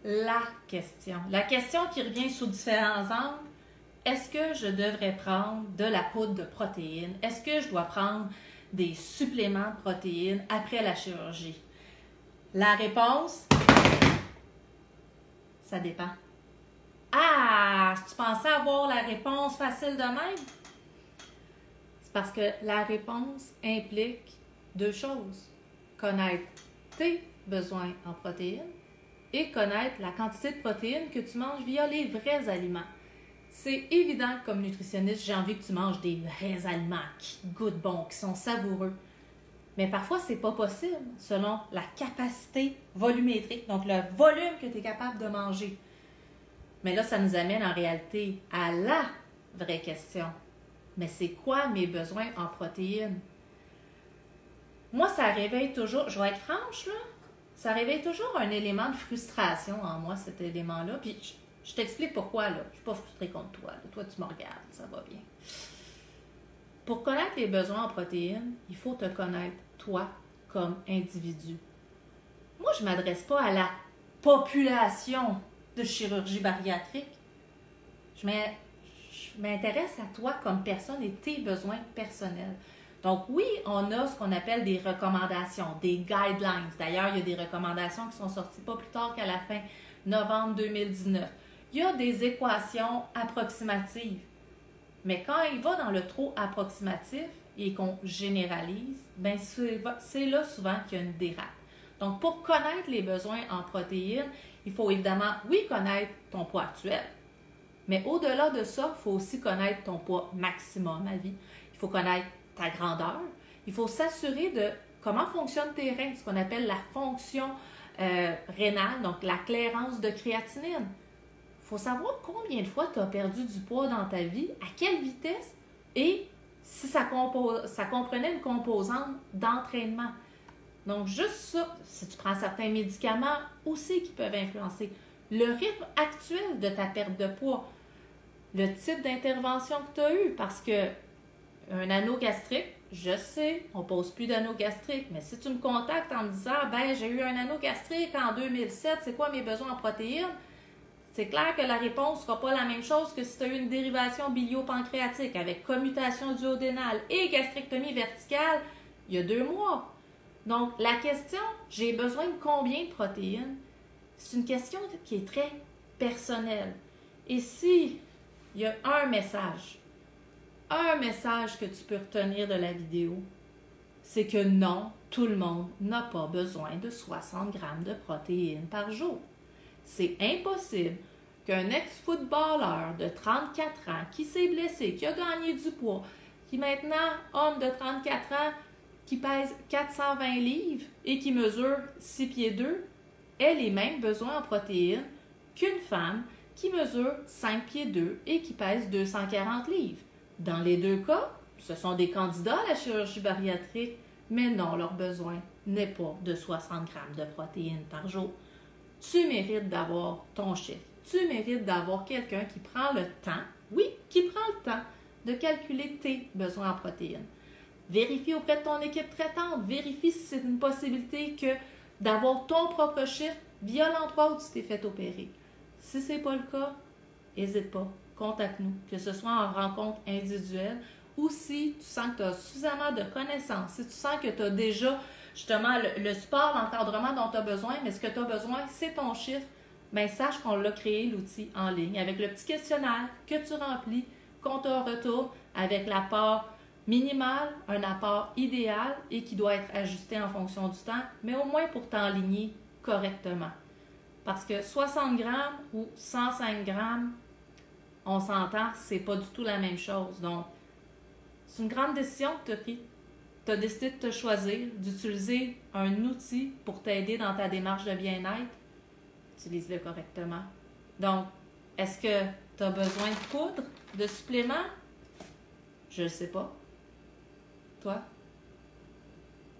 la question. La question qui revient sous différents angles. Est-ce que je devrais prendre de la poudre de protéines? Est-ce que je dois prendre des suppléments de protéines après la chirurgie? La réponse, ça dépend. Ah, tu pensais avoir la réponse facile de même? C'est parce que la réponse implique deux choses. Connaître tes besoins en protéines et connaître la quantité de protéines que tu manges via les vrais aliments. C'est évident que comme nutritionniste, j'ai envie que tu manges des vrais aliments qui goûtent bon, qui sont savoureux. Mais parfois, c'est pas possible selon la capacité volumétrique, donc le volume que tu es capable de manger. Mais là, ça nous amène en réalité à la vraie question. Mais c'est quoi mes besoins en protéines? Moi, ça réveille toujours, je vais être franche, là, ça réveille toujours un élément de frustration en moi, cet élément-là. Puis je t'explique pourquoi, là. Je ne suis pas frustrée contre toi. Là. Toi, tu me regardes, ça va bien. Pour connaître les besoins en protéines, il faut te connaître, toi, comme individu. Moi, je ne m'adresse pas à la population de chirurgie bariatrique. Je m'intéresse à toi comme personne et tes besoins personnels. Donc oui, on a ce qu'on appelle des recommandations, des guidelines. D'ailleurs, il y a des recommandations qui sont sorties pas plus tard qu'à la fin novembre 2019. Il y a des équations approximatives. Mais quand il va dans le trop approximatif et qu'on généralise, ben c'est là souvent qu'il y a une dérape. Donc, pour connaître les besoins en protéines, il faut évidemment, oui, connaître ton poids actuel, mais au-delà de ça, il faut aussi connaître ton poids maximum à vie. Il faut connaître ta grandeur. Il faut s'assurer de comment fonctionnent tes reins, ce qu'on appelle la fonction rénale, donc la clairance de créatinine. Il faut savoir combien de fois tu as perdu du poids dans ta vie, à quelle vitesse et si ça comprenait une composante d'entraînement. Donc, juste ça, si tu prends certains médicaments aussi qui peuvent influencer le rythme actuel de ta perte de poids, le type d'intervention que tu as eu, parce que un anneau gastrique, je sais, on ne pose plus d'anneau gastrique, mais si tu me contactes en me disant « ben j'ai eu un anneau gastrique en 2007, c'est quoi mes besoins en protéines? » C'est clair que la réponse ne sera pas la même chose que si tu as eu une dérivation bilio-pancréatique avec commutation duodénale et gastrectomie verticale il y a 2 mois. Donc, la question « j'ai besoin de combien de protéines? » c'est une question qui est très personnelle. Et si il y a un message que tu peux retenir de la vidéo, c'est que non, tout le monde n'a pas besoin de 60 grammes de protéines par jour. C'est impossible qu'un ex-footballeur de 34 ans qui s'est blessé, qui a gagné du poids, qui maintenant, homme de 34 ans, qui pèse 420 livres et qui mesure 6 pieds 2, ait les mêmes besoins en protéines qu'une femme qui mesure 5 pieds 2 et qui pèse 240 livres. Dans les deux cas, ce sont des candidats à la chirurgie bariatrique, mais non, leur besoin n'est pas de 60 grammes de protéines par jour. Tu mérites d'avoir ton chiffre. Tu mérites d'avoir quelqu'un qui prend le temps, oui, qui prend le temps de calculer tes besoins en protéines. Vérifie auprès de ton équipe traitante, vérifie si c'est une possibilité que d'avoir ton propre chiffre via l'endroit où tu t'es fait opérer. Si ce n'est pas le cas, n'hésite pas, contacte-nous, que ce soit en rencontre individuelle ou si tu sens que tu as suffisamment de connaissances, si tu sens que tu as déjà justement le support, l'encadrement dont tu as besoin, mais ce que tu as besoin, c'est ton chiffre, bien sache qu'on l'a créé, l'outil en ligne, avec le petit questionnaire que tu remplis, qu'on te retourne avec l'apport minimal, un apport idéal et qui doit être ajusté en fonction du temps, mais au moins pour t'enligner correctement. Parce que 60 grammes ou 105 grammes, on s'entend, c'est pas du tout la même chose. Donc, c'est une grande décision que tu as prise. Tu as décidé de te choisir, d'utiliser un outil pour t'aider dans ta démarche de bien-être. Utilise-le correctement. Donc, est-ce que tu as besoin de poudre, de suppléments? Je ne sais pas. Toi?